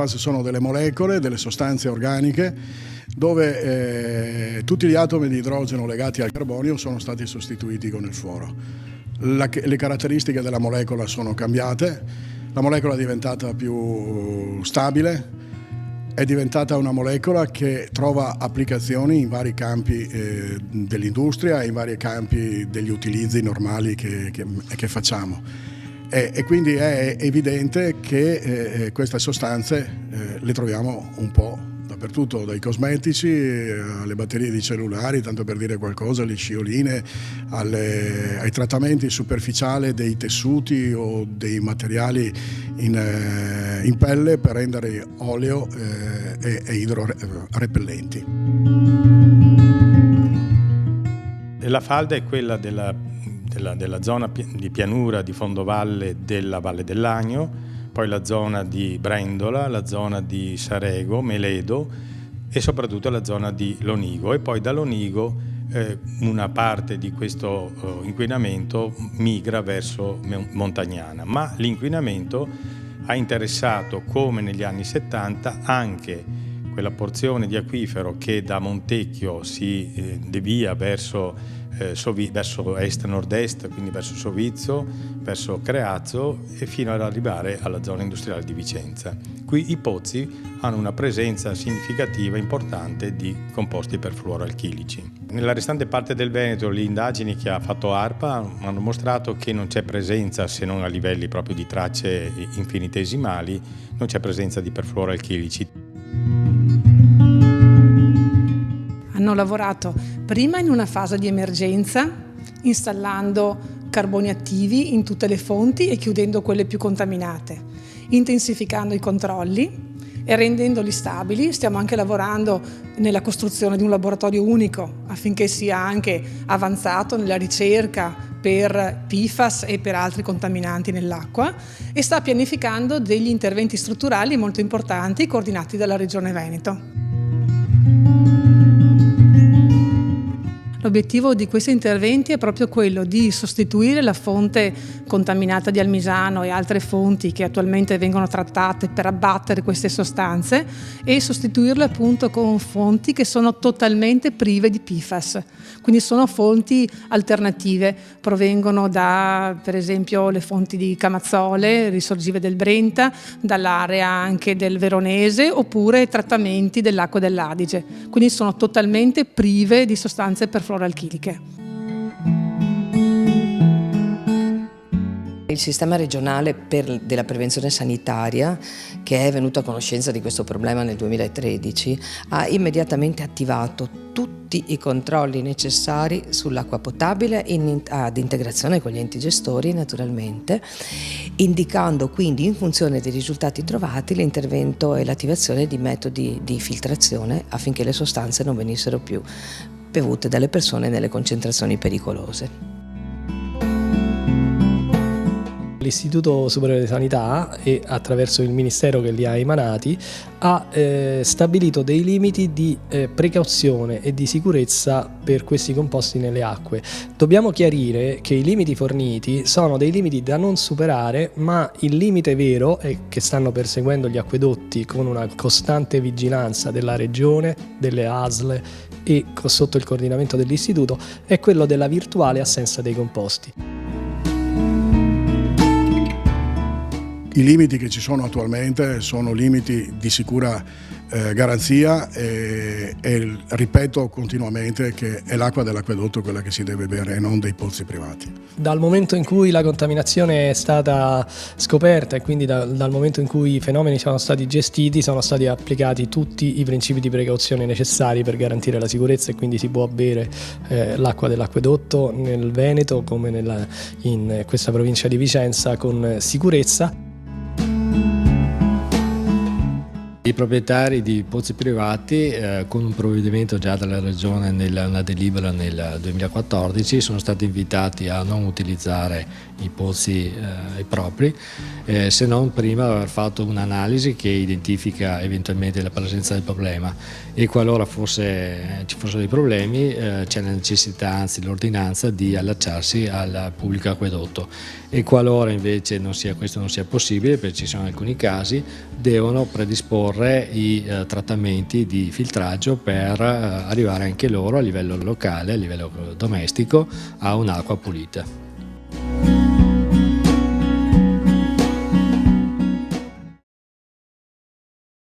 PFAS sono delle molecole, delle sostanze organiche dove tutti gli atomi di idrogeno legati al carbonio sono stati sostituiti con il fluoro. Le caratteristiche della molecola sono cambiate, la molecola è diventata più stabile, è diventata una molecola che trova applicazioni in vari campi dell'industria e in vari campi degli utilizzi normali che facciamo. E quindi è evidente che queste sostanze le troviamo un po' dappertutto, dai cosmetici alle batterie di cellulari, tanto per dire qualcosa, alle scioline, ai trattamenti superficiali dei tessuti o dei materiali in pelle per rendere oleo e idrorepellenti. La falda è quella della zona di pianura di fondovalle della Valle del Lagno, poi la zona di Brendola, la zona di Sarego, Meledo e soprattutto la zona di Lonigo, e poi da Lonigo una parte di questo inquinamento migra verso Montagnana, ma l'inquinamento ha interessato, come negli anni 70, anche quella porzione di acquifero che da Montecchio si devia verso est-nord-est, quindi verso Sovizio, verso Creazzo e fino ad arrivare alla zona industriale di Vicenza. Qui i pozzi hanno una presenza significativa, importante, di composti perfluoroalchilici. Nella restante parte del Veneto le indagini che ha fatto ARPA hanno mostrato che non c'è presenza, se non a livelli proprio di tracce infinitesimali, non c'è presenza di perfluoroalchilici. Hanno lavorato prima in una fase di emergenza, installando carboni attivi in tutte le fonti e chiudendo quelle più contaminate, intensificando i controlli e rendendoli stabili. Stiamo anche lavorando nella costruzione di un laboratorio unico affinché sia anche avanzato nella ricerca per PFAS e per altri contaminanti nell'acqua, e sta pianificando degli interventi strutturali molto importanti coordinati dalla Regione Veneto. L'obiettivo di questi interventi è proprio quello di sostituire la fonte contaminata di Almisano e altre fonti che attualmente vengono trattate per abbattere queste sostanze, e sostituirle appunto con fonti che sono totalmente prive di PFAS. Quindi sono fonti alternative, provengono da, per esempio, le fonti di Camazzole, risorgive del Brenta, dall'area anche del Veronese, oppure trattamenti dell'acqua dell'Adige. Quindi sono totalmente prive di sostanze perfluoroalchiliche. Il sistema regionale della prevenzione sanitaria, che è venuto a conoscenza di questo problema nel 2013, ha immediatamente attivato tutti i controlli necessari sull'acqua potabile ad integrazione con gli enti gestori, naturalmente, indicando quindi, in funzione dei risultati trovati, l'intervento e l'attivazione di metodi di filtrazione affinché le sostanze non venissero più bevute dalle persone nelle concentrazioni pericolose. L'Istituto Superiore di Sanità, e attraverso il Ministero che li ha emanati, ha stabilito dei limiti di precauzione e di sicurezza per questi composti nelle acque. Dobbiamo chiarire che i limiti forniti sono dei limiti da non superare, ma il limite vero, che stanno perseguendo gli acquedotti con una costante vigilanza della Regione, delle ASL e sotto il coordinamento dell'Istituto, è quello della virtuale assenza dei composti. I limiti che ci sono attualmente sono limiti di sicura garanzia e ripeto continuamente che è l'acqua dell'acquedotto quella che si deve bere e non dei pozzi privati. Dal momento in cui la contaminazione è stata scoperta, e quindi dal momento in cui i fenomeni sono stati gestiti, sono stati applicati tutti i principi di precauzione necessari per garantire la sicurezza, e quindi si può bere l'acqua dell'acquedotto nel Veneto come in questa provincia di Vicenza con sicurezza. I proprietari di pozzi privati, con un provvedimento già dalla Regione una delibera nel 2014, sono stati invitati a non utilizzare i pozzi propri, se non prima aver fatto un'analisi che identifica eventualmente la presenza del problema, e qualora ci fossero dei problemi c'è la necessità, anzi l'ordinanza, di allacciarsi al pubblico acquedotto, e qualora invece questo non sia possibile, perché ci sono alcuni casi, devono predisporre i trattamenti di filtraggio per arrivare anche loro a livello locale, a livello domestico, a un'acqua pulita.